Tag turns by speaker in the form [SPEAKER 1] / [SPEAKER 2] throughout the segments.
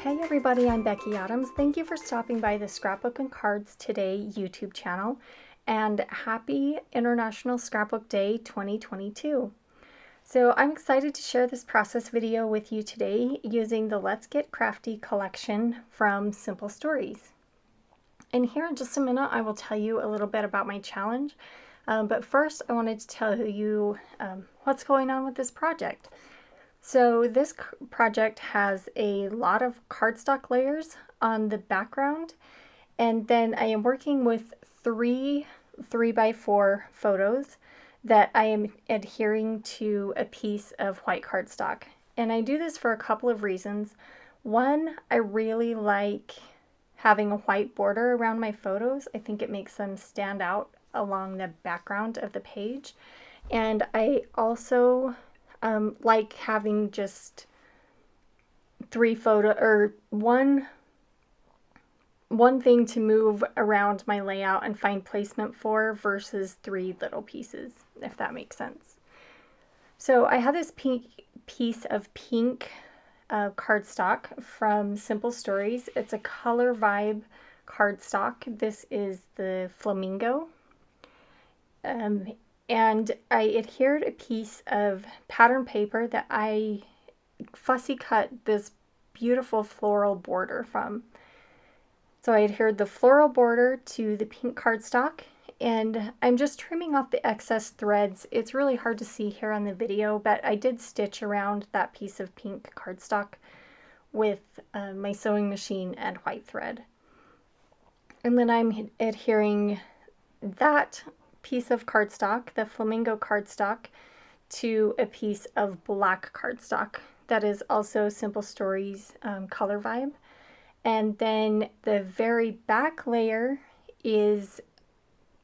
[SPEAKER 1] Hey everybody, I'm Becki Adams. Thank you for stopping by the Scrapbook and Cards Today YouTube channel, and happy International Scrapbook Day 2022. So I'm excited to share this process video with you today using the Let's Get Crafty collection from Simple Stories. And here in just a minute I will tell you a little bit about my challenge, but first I wanted to tell you what's going on with this project. So this project has a lot of cardstock layers on the background, and then I am working with three 3x4 photos that I am adhering to a piece of white cardstock. And I do this for a couple of reasons. One, I really like having a white border around my photos. I think it makes them stand out along the background of the page. And I also like having just one thing to move around my layout and find placement for versus three little pieces, if that makes sense. So I have this piece of pink cardstock from Simple Stories. It's a color vibe cardstock. This is the Flamingo. And I adhered a piece of pattern paper that I fussy cut this beautiful floral border from. So I adhered the floral border to the pink cardstock, and I'm just trimming off the excess threads. It's really hard to see here on the video, but I did stitch around that piece of pink cardstock with my sewing machine and white thread. And then I'm adhering that piece of cardstock, the Flamingo cardstock, to a piece of black cardstock that is also Simple Stories color vibe. And then the very back layer is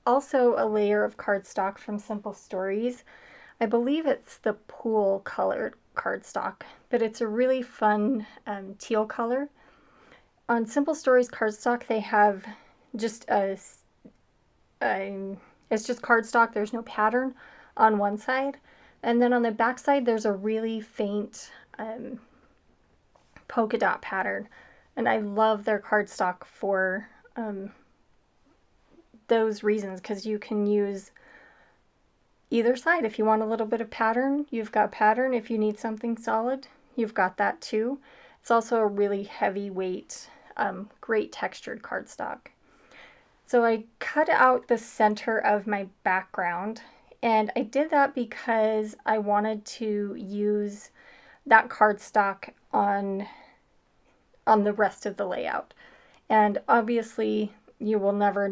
[SPEAKER 1] also a layer of cardstock from Simple Stories. I believe it's the pool colored cardstock, but it's a really fun teal color. On Simple Stories cardstock, they have just it's just cardstock. There's no pattern on one side. And then on the back side, there's a really faint polka dot pattern. And I love their cardstock for those reasons, because you can use either side. If you want a little bit of pattern, you've got pattern. If you need something solid, you've got that too. It's also a really heavyweight, great textured cardstock. So I cut out the center of my background, and I did that because I wanted to use that cardstock on the rest of the layout. And obviously you will never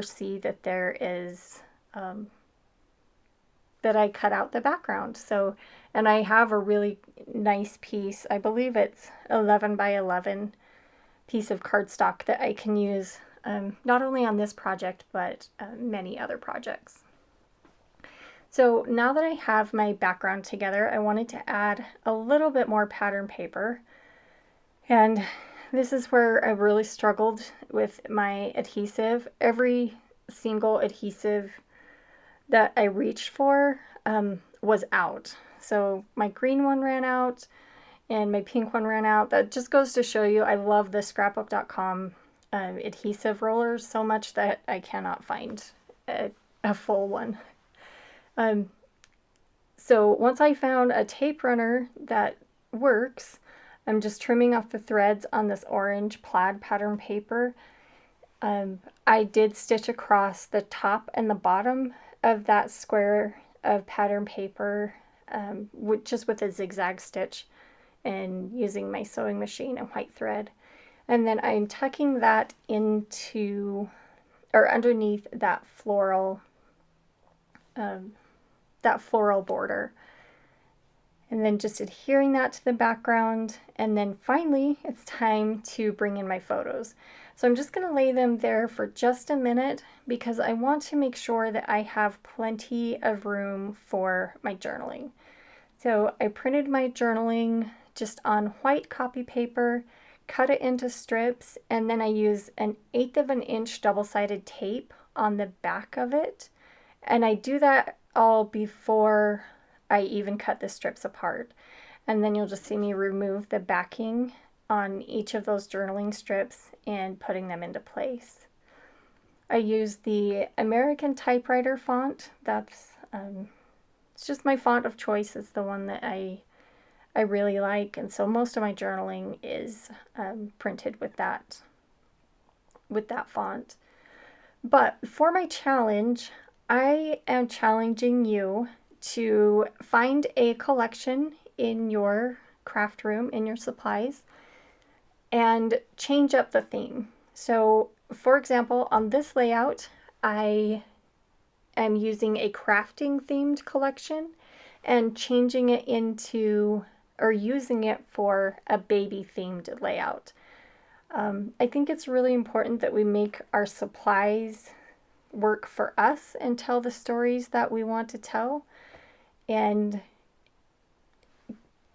[SPEAKER 1] see that there is, that I cut out the background. So, and I have a really nice piece, I believe it's 11 by 11 piece of cardstock that I can use not only on this project, but many other projects. So now that I have my background together, I wanted to add a little bit more pattern paper. And this is where I really struggled with my adhesive. Every single adhesive that I reached for was out. So my green one ran out and my pink one ran out. That just goes to show you I love the scrapbook.com adhesive rollers so much that I cannot find a full one. So once I found a tape runner that works, I'm just trimming off the threads on this orange plaid pattern paper. I did stitch across the top and the bottom of that square of pattern paper just with a zigzag stitch and using my sewing machine and white thread. And then I'm tucking that into, or underneath that floral border. And then just adhering that to the background. And then finally, it's time to bring in my photos. So I'm just going to lay them there for just a minute because I want to make sure that I have plenty of room for my journaling. So I printed my journaling just on white copy paper, cut it into strips, and then I use an 1/8 of an inch double-sided tape on the back of it. And I do that all before I even cut the strips apart. And then you'll just see me remove the backing on each of those journaling strips and putting them into place. I use the American typewriter font. That's it's just my font of choice. It's the one that I really like, and so most of my journaling is printed with that font. But for my challenge, I am challenging you to find a collection in your craft room, in your supplies, and change up the theme. So, for example, on this layout, I am using a crafting themed collection and changing it into, or using it for a baby themed layout. I think it's really important that we make our supplies work for us and tell the stories that we want to tell. And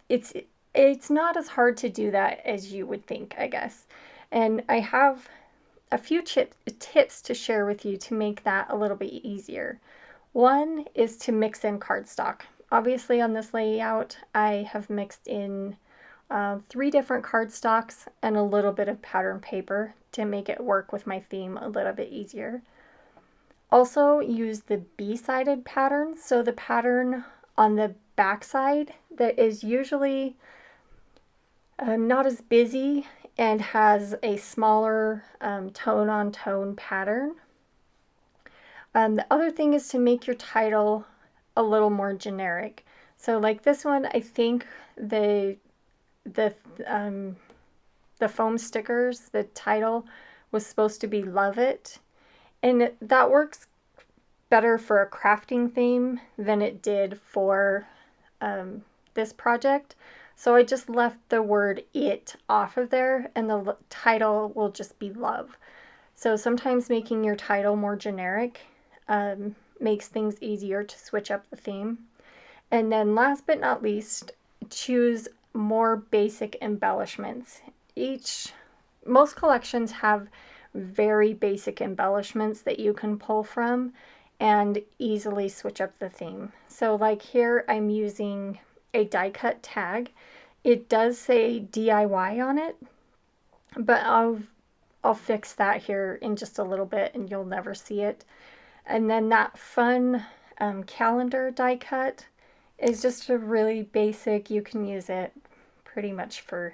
[SPEAKER 1] it's not as hard to do that as you would think, I guess. And I have a few tips to share with you to make that a little bit easier. One is to mix in cardstock. Obviously on this layout, I have mixed in 3 different cardstocks and a little bit of pattern paper to make it work with my theme a little bit easier. Also use the B-sided pattern, so the pattern on the back side that is usually not as busy and has a smaller tone-on-tone pattern. The other thing is to make your title a little more generic. So like this one, I think the foam stickers, the title was supposed to be Love It. And that works better for a crafting theme than it did for this project. So I just left the word it off of there, and the title will just be love. So sometimes making your title more generic makes things easier to switch up the theme. And then last but not least, choose more basic embellishments. Most collections have very basic embellishments that you can pull from and easily switch up the theme. So like here I'm using a die cut tag. It does say DIY on it, but I'll fix that here in just a little bit and you'll never see it. And then that fun calendar die cut is just a really basic, you can use it pretty much for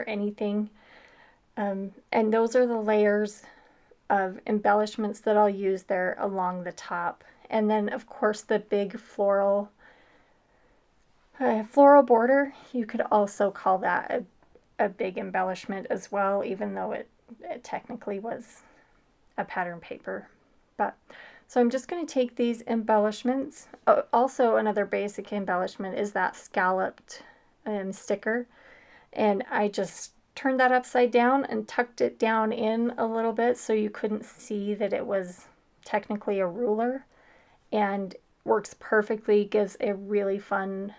[SPEAKER 1] anything. And those are the layers of embellishments that I'll use there along the top. And then of course the big floral border, you could also call that a big embellishment as well, even though it technically was a pattern paper. But so I'm just going to take these embellishments. Also another basic embellishment is that scalloped sticker, and I just turned that upside down and tucked it down in a little bit so you couldn't see that it was technically a ruler, and works perfectly, gives a really fun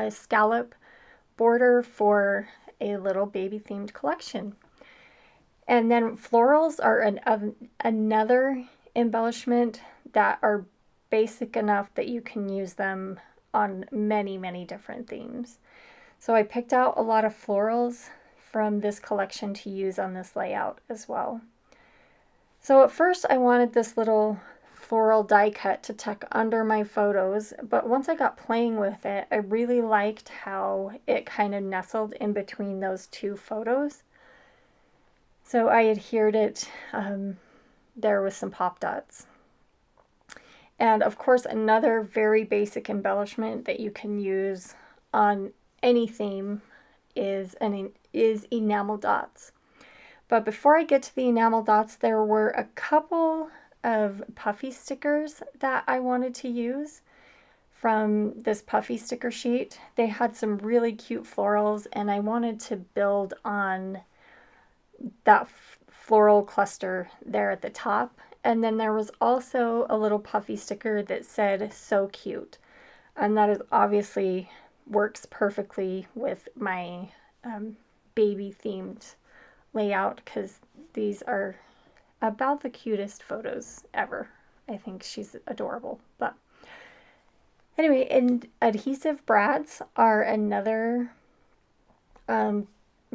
[SPEAKER 1] scallop border for a little baby themed collection. And then florals are another embellishment that are basic enough that you can use them on many different themes. So I picked out a lot of florals from this collection to use on this layout as well. So at first I wanted this little floral die cut to tuck under my photos, but once I got playing with it, I really liked how it kind of nestled in between those 2 photos. So I adhered it there with some pop dots. And of course, another very basic embellishment that you can use on any theme is enamel dots. But before I get to the enamel dots, there were a couple of puffy stickers that I wanted to use from this puffy sticker sheet. They had some really cute florals, and I wanted to build on that floral cluster there at the top. And then there was also a little puffy sticker that said "so cute," and that is obviously works perfectly with my baby themed layout, because these are about the cutest photos ever. I think she's adorable. But anyway, and Adhesive Brads are another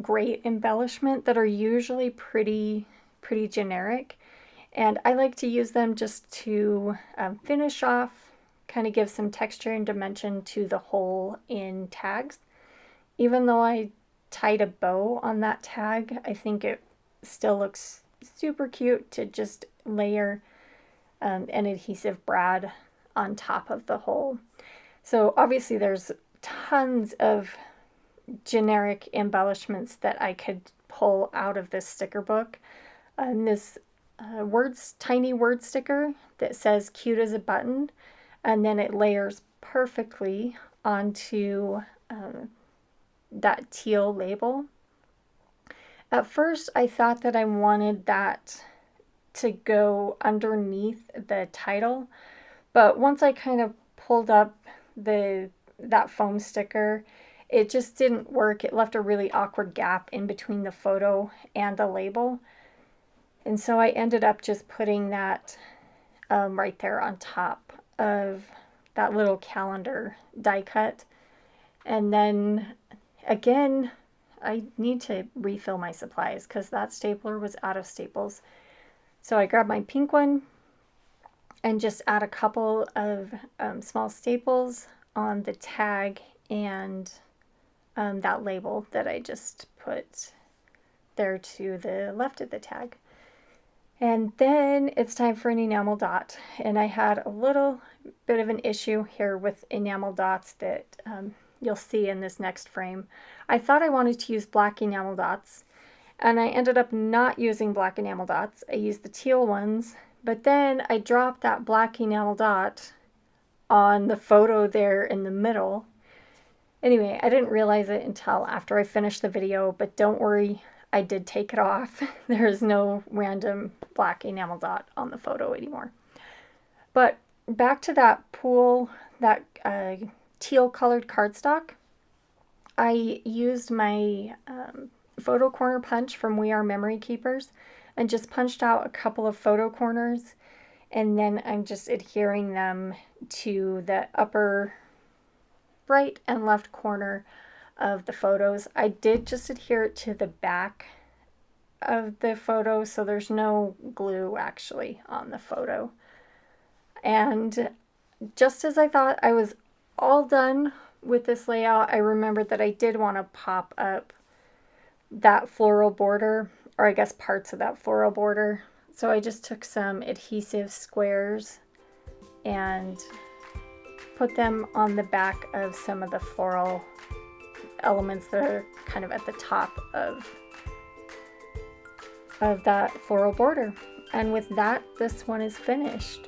[SPEAKER 1] great embellishment that are usually pretty generic, and I like to use them just to finish off, kind of give some texture and dimension to the hole in tags. Even though I tied a bow on that tag, I think it still looks super cute to just layer an adhesive brad on top of the hole. So obviously there's tons of generic embellishments that I could pull out of this sticker book. This tiny word sticker that says cute as a button, and then it layers perfectly onto that teal label. At first I thought that I wanted that to go underneath the title, but once I kind of pulled up that foam sticker, it just didn't work. It left a really awkward gap in between the photo and the label. And so I ended up just putting that right there on top of that little calendar die cut. And then again, I need to refill my supplies because that stapler was out of staples. So I grabbed my pink one and just add a couple of small staples on the tag and that label that I just put there to the left of the tag. And then it's time for an enamel dot. And I had a little bit of an issue here with enamel dots that you'll see in this next frame. I thought I wanted to use black enamel dots, and I ended up not using black enamel dots. I used the teal ones, but then I dropped that black enamel dot on the photo there in the middle. Anyway, I didn't realize it until after I finished the video, but don't worry, I did take it off. There is no random black enamel dot on the photo anymore. But back to that pool, that teal colored cardstock, I used my photo corner punch from We Are Memory Keepers and just punched out a couple of photo corners, and then I'm just adhering them to the upper right and left corner of the photos. I did just adhere it to the back of the photo, so there's no glue actually on the photo. And just as I thought I was all done with this layout, I remembered that I did want to pop up that floral border, or I guess parts of that floral border. So I just took some adhesive squares and put them on the back of some of the floral elements that are kind of at the top of that floral border. And with that, this one is finished.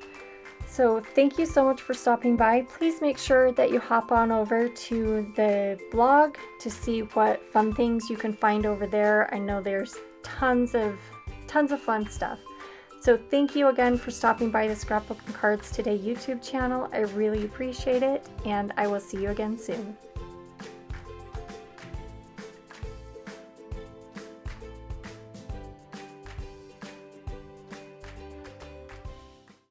[SPEAKER 1] So thank you so much for stopping by. Please make sure that you hop on over to the blog to see what fun things you can find over there. I know there's tons of fun stuff. So thank you again for stopping by the Scrapbook and Cards Today YouTube channel. I really appreciate it, and I will see you again soon.